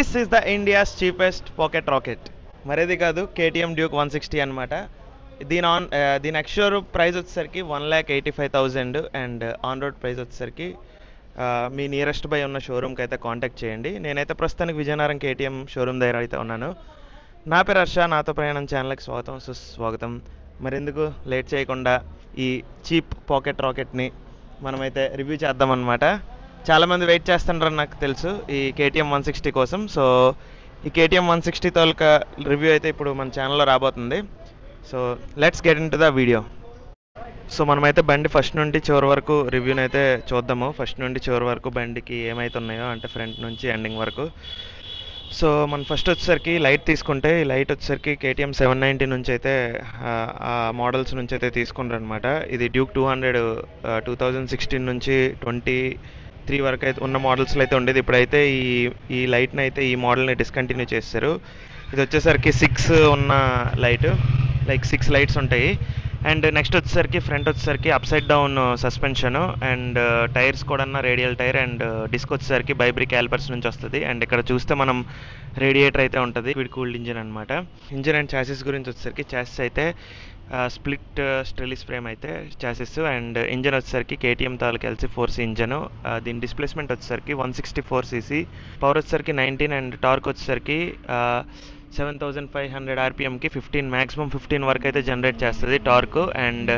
This is the India's cheapest pocket rocket. మరేది కాదు, KTM Duke 160 అనమాట. దీని ఎక్స్షోర్ ప్రైస్ వచ్చేసరికి 1,85,000 అండ్ ఆన్ రోడ్ ప్రైస్ వచ్చేసరికి మీ నియరెస్ట్ బై ఉన్న షోరూమ్కి అయితే కాంటాక్ట్ చేయండి. నేనైతే ప్రస్తుతానికి విజయనగరం కేటీఎం షోరూమ్ దగ్గర అయితే ఉన్నాను. నా పేరు హర్ష, నాతో ప్రయాణం ఛానల్కి స్వాగతం సుస్వాగతం. మరెందుకు లేట్ చేయకుండా ఈ చీప్ పాకెట్ రాకెట్ని మనమైతే రివ్యూ చేద్దామన్నమాట. చాలామంది వెయిట్ చేస్తుంటారని నాకు తెలుసు ఈ కేటీఎం 160 కోసం. సో ఈ కేటీఎం 160 తాలూకా రివ్యూ అయితే ఇప్పుడు మన ఛానల్లో రాబోతుంది. So let's get in to the video. So మనమైతే బండి ఫస్ట్ నుండి చివరి వరకు రివ్యూని అయితే చూద్దాము. ఫస్ట్ నుండి చివరి వరకు బండికి ఏమైతే ఉన్నాయో, అంటే ఫ్రంట్ నుంచి ఎండింగ్ వరకు. సో మనం ఫస్ట్ వచ్చేసరికి లైట్ తీసుకుంటే, ఈ లైట్ వచ్చేసరికి కేటీఎం 790 నుంచి అయితే ఆ మోడల్స్ నుంచి అయితే తీసుకుంటారు అనమాట. ఇది డ్యూక్ 200 2016 నుంచి 23 వరకు అయితే ఉన్న మోడల్స్లో అయితే ఉండేది. ఇప్పుడైతే ఈ లైట్ని అయితే ఈ మోడల్ని డిస్కంటిన్యూ చేస్తారు. ఇది వచ్చేసరికి 6 ఉన్న లైట్, లైక్ 6 లైట్స్ ఉంటాయి. అండ్ నెక్స్ట్ వచ్చేసరికి ఫ్రంట్ వచ్చేసరికి up side down suspension and tyres కూడా రేడియల్ టైర్ అండ్ డిస్క్ వచ్చేసరికి బైబ్రీ క్యాలిపర్స్ నుంచి వస్తుంది. అండ్ ఇక్కడ చూస్తే మనం రేడియేటర్ అయితే ఉంటుంది, విడ్ కూల్డ్ ఇంజిన్ అనమాట. ఇంజిన్ అండ్ చాసిస్ గురించి వచ్చేసరికి చాసిస్ అయితే స్ప్లిట్ స్ట్రెలిస్ ఫ్రేమ్ అయితే చాసిస్, అండ్ ఇంజన్ వచ్చేసరికి కేటీఎం తాలూకు LC4C ఇంజన్. దీని డిస్ప్లేస్మెంట్ వచ్చేసరికి 164 cc, పవర్ వచ్చేసరికి 19 అండ్ టార్క్ వచ్చేసరికి 7,500 RPMకి 15 మ్యాక్సిమం 15 వరకు అయితే జనరేట్ చేస్తుంది టార్క్. అండ్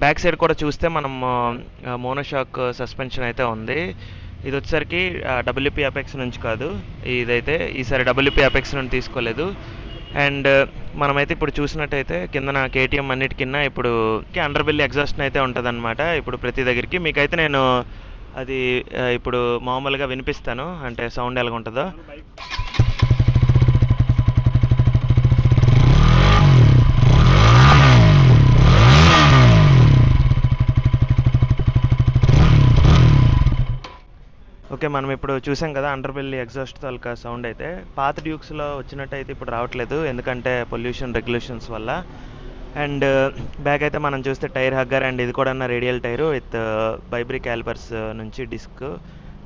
బ్యాక్ సైడ్ కూడా చూస్తే మనం మోనోషాక్ సస్పెన్షన్ అయితే ఉంది. ఇది వచ్చేసరికి WP అపెక్స్ నుంచి కాదు, ఇదైతే ఈసారి WP అపెక్స్ నుండి తీసుకోలేదు. అండ్ మనమైతే ఇప్పుడు చూసినట్టయితే కింద కేటీఎం అన్నిటికిన్నా ఇప్పుడు అండర్ బెల్లి ఎగ్జాస్ట్ అయితే ఉంటుంది అనమాట. ఇప్పుడు ప్రతి దగ్గరికి మీకైతే నేను అది ఇప్పుడు మామూలుగా వినిపిస్తాను, అంటే సౌండ్ ఎలాగ ఉంటుందో. ఓకే, మనం ఇప్పుడు చూసాం కదా అండర్ బెల్లి ఎగ్జాస్ట్ తాలూకా సౌండ్ అయితే. పాత డ్యూక్స్లో వచ్చినట్టయితే ఇప్పుడు రావట్లేదు, ఎందుకంటే పొల్యూషన్ రెగ్యులేషన్స్ వల్ల. అండ్ బ్యాక్ అయితే మనం చూస్తే టైర్ హగ్గర్, అండ్ ఇది కూడా రేడియల్ టైరు విత్ బైబ్రీ క్యాలిపర్స్ నుంచి డిస్క్.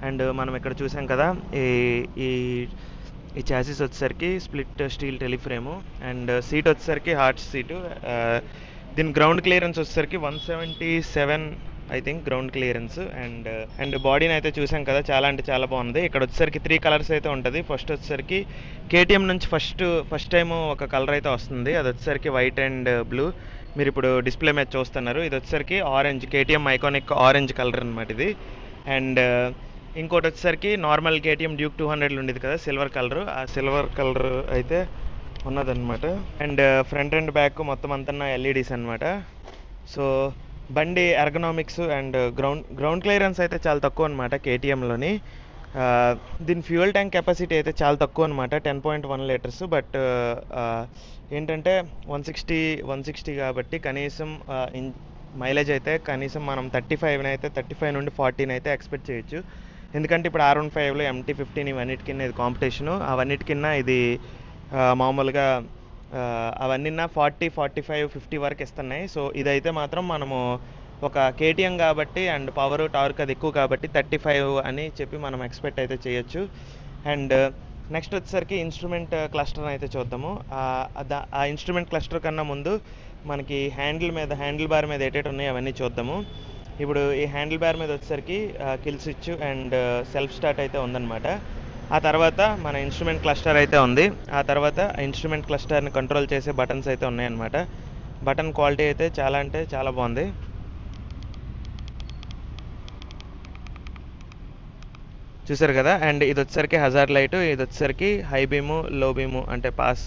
అండ్ మనం ఇక్కడ చూసాం కదా ఈ ఈ చాసిస్ వచ్చేసరికి స్ప్లిట్ స్టీల్ టెలిఫ్రేము, అండ్ సీట్ వచ్చేసరికి హార్ట్ సీటు. దీని గ్రౌండ్ క్లియరెన్స్ వచ్చేసరికి 177 I think ground clearance. And బాడీని అయితే చూసాం కదా, చాలా అంటే చాలా బాగుంది. ఇక్కడ వచ్చేసరికి 3 కలర్స్ అయితే ఉంటుంది. ఫస్ట్ వచ్చేసరికి కేటీఎం నుంచి ఫస్ట్ టైం ఒక కలర్ అయితే వస్తుంది, అది వచ్చేసరికి వైట్ అండ్ బ్లూ. మీరు ఇప్పుడు డిస్ప్లే మీద చూస్తున్నారు. ఇది వచ్చేసరికి orange, KTM iconic orange colour అనమాట ఇది. అండ్ ఇంకోటి వచ్చేసరికి నార్మల్ కేటీఎం డ్యూక్ 200 ఉండేది కదా సిల్వర్ కలర్, ఆ సిల్వర్ కలర్ అయితే ఉన్నదన్నమాట. అండ్ ఫ్రంట్ అండ్ బ్యాక్ మొత్తం అంతా LEDs అనమాట. సో బండి ఎర్గనామిక్స్ అండ్ గ్రౌండ్ క్లియరెన్స్ అయితే చాలా తక్కువ అనమాట కేటీఎంలోని. దీని ఫ్యూయల్ ట్యాంక్ కెపాసిటీ అయితే చాలా తక్కువ అనమాట, 10.1 లీటర్స్. బట్ ఏంటంటే 160 కాబట్టి కనీసం మైలేజ్ అయితే కనీసం మనం 35 నుండి 40 అయితే ఎక్స్పెక్ట్ చేయొచ్చు. ఎందుకంటే ఇప్పుడు R15లో MT-15 ఇవన్నిటికిన్నా ఇది కాంపిటీషను. అవన్నిటికిన్నా ఇది మామూలుగా అవన్నీ 40, 45, 50 వరకు ఇస్తున్నాయి. సో ఇదైతే మాత్రం మనము ఒక కేటీఎం కాబట్టి అండ్ పవర్ టార్క్ అది ఎక్కువ కాబట్టి 35 అని చెప్పి మనం ఎక్స్పెక్ట్ అయితే చేయొచ్చు. అండ్ నెక్స్ట్ వచ్చేసరికి ఇన్స్ట్రుమెంట్ క్లస్టర్ అయితే చూద్దాము. ఆ ఇన్స్ట్రుమెంట్ క్లస్టర్ కన్నా ముందు మనకి హ్యాండిల్ బార్ మీద ఏటేటి ఉన్నాయి అవన్నీ చూద్దాము. ఇప్పుడు ఈ హ్యాండిల్ బార్ మీద వచ్చేసరికి kill switch and self start అయితే ఉందన్నమాట. ఆ తర్వాత మన ఇన్స్ట్రుమెంట్ క్లస్టర్ అయితే ఉంది. ఆ తర్వాత ఇన్స్ట్రుమెంట్ క్లస్టర్ని కంట్రోల్ చేసే బటన్స్ అయితే ఉన్నాయన్నమాట. బటన్ క్వాలిటీ అయితే చాలా అంటే చాలా బాగుంది. చూసారు కదా. అండ్ ఇది వచ్చేసరికి హజార్ లైటు, ఇది వచ్చేసరికి హై బీము, లో బీము, అంటే పాస్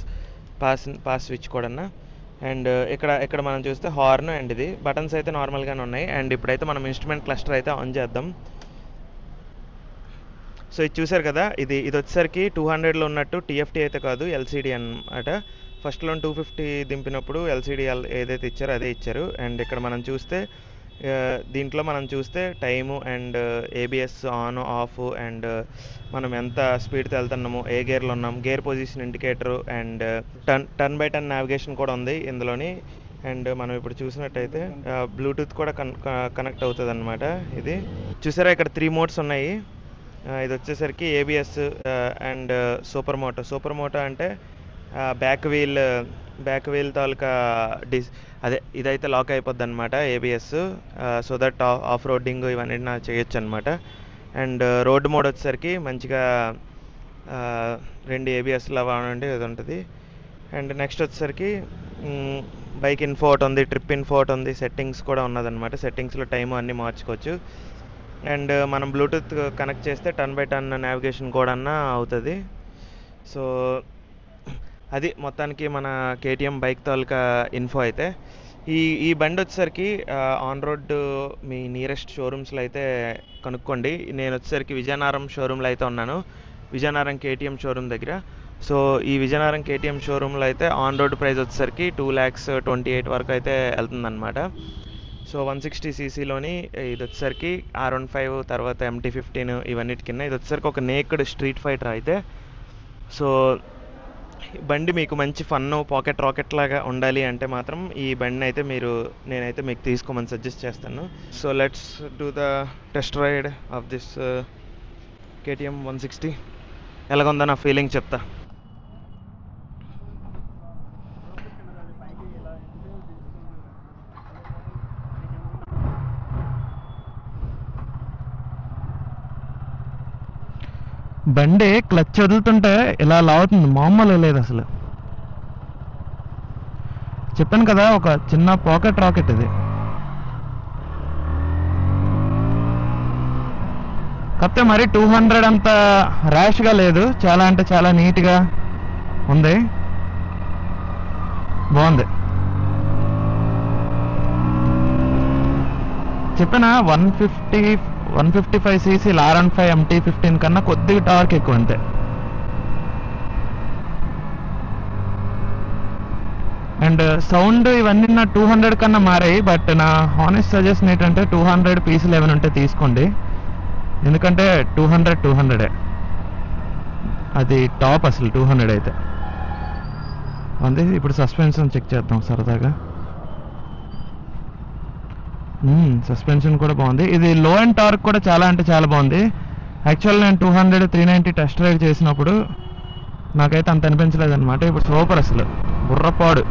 స్విచ్ కూడా. అండ్ ఇక్కడ మనం చూస్తే హార్న్ అండ్ ఇది బటన్స్ అయితే నార్మల్గానే ఉన్నాయి. అండ్ ఇప్పుడైతే మనం ఇన్స్ట్రుమెంట్ క్లస్టర్ అయితే ఆన్ చేద్దాం. సో ఇది చూసారు కదా, ఇది వచ్చేసరికి 200లో ఉన్నట్టు TFT అయితే కాదు, LCD అనమాట. ఫస్ట్లో 250 దింపినప్పుడు LCD ఏదైతే ఇచ్చారో అదే ఇచ్చారు. అండ్ ఇక్కడ మనం చూస్తే దీంట్లో మనం చూస్తే time and ABS on off and మనం ఎంత స్పీడ్తో వెళ్తున్నాము, ఏ గేర్లో ఉన్నాం, gear position indicator and turn by turn navigation కూడా ఉంది ఇందులోని. అండ్ మనం ఇప్పుడు చూసినట్టయితే బ్లూటూత్ కూడా కనెక్ట్ అవుతుంది అనమాట. ఇది చూసారా, ఇక్కడ 3 మోడ్స్ ఉన్నాయి. ఇది వచ్చేసరికి ఏబిఎస్ అండ్ సూపర్ మోటో అంటే బ్యాక్ వీల్ తాలూకా అదే ఇదైతే లాక్ అయిపోద్ది అనమాట ఏబిఎస్. సో దట్ ఆఫ్ రోడ్డింగ్ ఇవన్నీ చేయొచ్చు అనమాట. అండ్ రోడ్ మోడ్ వచ్చేసరికి మంచిగా 2 ఏబిఎస్లు అవ్వండి ఇది ఉంటుంది. అండ్ నెక్స్ట్ వచ్చేసరికి బైక్ ఇన్ఫో ఒకటి ఉంది, ట్రిప్ ఇన్ఫో ఒకటి ఉంది, సెట్టింగ్స్ కూడా ఉన్నదన్నమాట. సెట్టింగ్స్లో టైము అన్నీ మార్చుకోవచ్చు. అండ్ మనం బ్లూటూత్ కనెక్ట్ చేస్తే టర్న్ బై టర్న్ నావిగేషన్ కూడా అవుతుంది. సో అది మొత్తానికి మన కేటీఎం బైక్ తాలూకా ఇన్ఫో అయితే. ఈ బండి వచ్చేసరికి ఆన్ రోడ్ మీ నియరెస్ట్ షోరూమ్స్లో అయితే కనుక్కోండి. నేను వచ్చేసరికి విజయనగరం షోరూంలో అయితే ఉన్నాను, విజయనగరం కేటీఎం షోరూమ్ దగ్గర. సో ఈ విజయనగరం కేటీఎం షోరూంలో అయితే ఆన్ రోడ్ ప్రైస్ వచ్చేసరికి 2,28,000 వరకు అయితే వెళ్తుందన్నమాట. సో 160cc ఇది వచ్చేసరికి R15 తర్వాత MT-15 ఇవన్నిటి కింద ఇది వచ్చేసరికి ఒక నేక్డ్ స్ట్రీట్ ఫైటర్ అయితే. సో బండి మీకు మంచి ఫన్ పాకెట్ రాకెట్ లాగా ఉండాలి అంటే మాత్రం ఈ బండిని అయితే నేనైతే మీకు తీసుకోమని సజెస్ట్ చేస్తాను. So let's do the test ride of this KTM 160. ఎలాగుందో నా ఫీలింగ్ చెప్తా. బండి క్లచ్ వదులుతుంటే ఇలా లాగుతుంది, మామూలు లేదు అసలు. చెప్పాను కదా ఒక చిన్న పాకెట్ రాకెట్ ఇది. కాకపోతే మరి 200 అంత ర్యాష్గా లేదు, చాలా అంటే చాలా నీట్గా ఉంది, బాగుంది. చెప్పిన 155cc R15 MT-15 కన్నా కొద్దిగా టార్క్ ఎక్కువ అంతే. అండ్ సౌండ్ ఇవన్నీ నా 200 కన్నా మారాయి. బట్ నా హానెస్ట్ సజెషన్ ఏంటంటే 200 పీసులు ఏమైనా ఉంటే తీసుకోండి, ఎందుకంటే 200 అది టాప్ అసలు 200 అయితే అంతే. ఇప్పుడు సస్పెన్షన్ చెక్ చేద్దాం సరదాగా. సస్పెన్షన్ కూడా బాగుంది. ఇది లో అండ్ టార్క్ కూడా చాలా అంటే చాలా బాగుంది. యాక్చువల్ నేను 200, 390 టెస్ట్ రైడ్ చేసినప్పుడు నాకైతే అంత అనిపించలేదు అనమాట. ఇప్పుడు సూపర్ అసలు, బుర్రపాడు.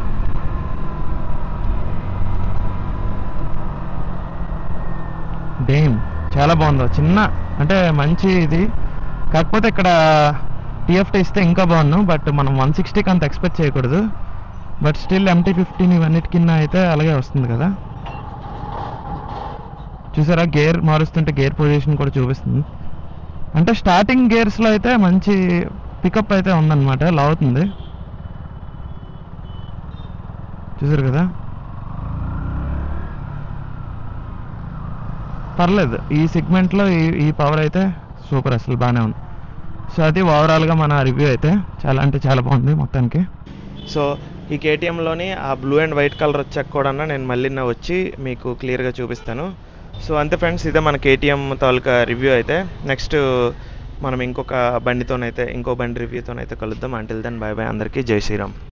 డేమ్ చాలా బాగుంది, చిన్న అంటే మంచి ఇది. కాకపోతే ఇక్కడ TFT ఇస్తే ఇంకా బాగుండు, బట్ మనం 160కి అంత ఎక్స్పెక్ట్ చేయకూడదు. బట్ స్టిల్ MT-15 ఇవన్నిటి కింద అయితే అలాగే వస్తుంది కదా. చూసారా గేర్ మారుస్తుంటే గేర్ పొజిషన్ కూడా చూపిస్తుంది. అంటే స్టార్టింగ్ గేర్స్లో అయితే మంచి పికప్ అయితే ఉందన్నమాట, లావుతుంది. చూసారు కదా, పర్లేదు ఈ సెగ్మెంట్లో ఈ పవర్ అయితే సూపర్, అసలు బాగానే ఉంది. సో అది ఓవరాల్గా మన రివ్యూ అయితే చాలా అంటే చాలా బాగుంది మొత్తానికి. సో ఈ కేటీఎంలోని ఆ బ్లూ అండ్ వైట్ కలర్ వచ్చాక కూడా నేను మళ్ళీ వచ్చి మీకు క్లియర్గా చూపిస్తాను. సో అంతే ఫ్రెండ్స్, ఇదే మన కేటీఎం తాలూకా రివ్యూ అయితే. నెక్స్ట్ మనం ఇంకో బండి రివ్యూతోనైతే కలుద్దాం. అంటిల్ దెన్ బై బై, అందరికీ జై శ్రీరామ్.